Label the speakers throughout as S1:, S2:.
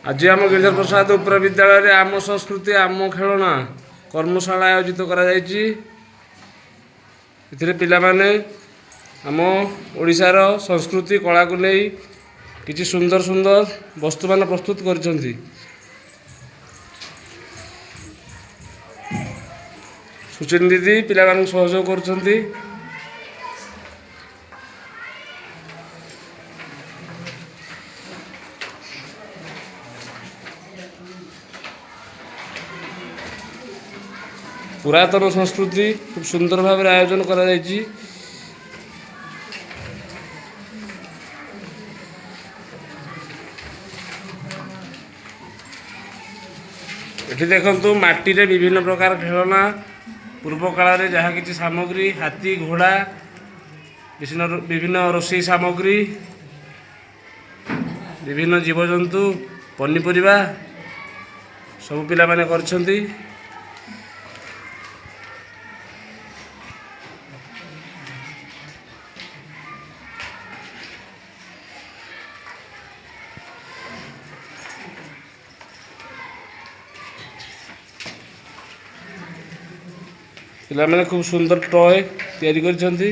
S1: आज आम गिरिधर प्रसाद उप्र विद्यालय आम संस्कृति आम खेलना कर्मशाला आयोजित करा पिलामाने आम ओडिशार संस्कृति कला को नहीं किसी सुंदर सुंदर वस्तु मान प्रस्तुत कर सुचिन दीदी पिला सहयोग कर पुरातन संस्कृति खूब सुंदर भाव आयोजन करा एठी देखंतु माटी रे विभिन्न प्रकार खेलना पूर्व काल रे जहाँ किसी सामग्री हाथी घोड़ा विभिन्न रोषेई सामग्री विभिन्न जीवजंतु पनीपरिया सब पिला माने करछंती। पिला माने खूब सुंदर टॉय तैयारी करछंती।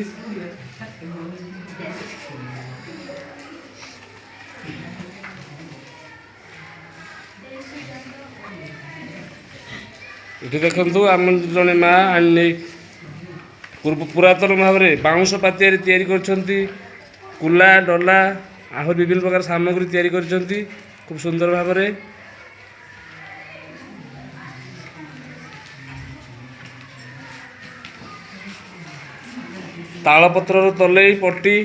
S1: ये देखंतु आम जने माँ आने पुरातन भाव में बाउंश पातिया तैयारी करछंती कुला डला आहर विभिन्न प्रकार सामग्री तैयारी करछंती खूब सुंदर भाव में। तालपत्र तले पट्टी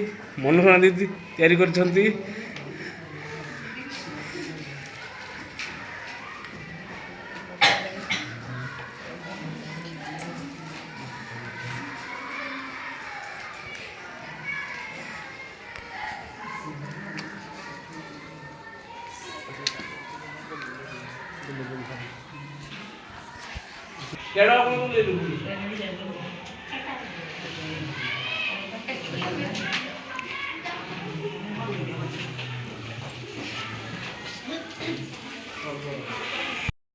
S1: मनोहर दीदी तैयारी करछंती। केड़ा को ले लूं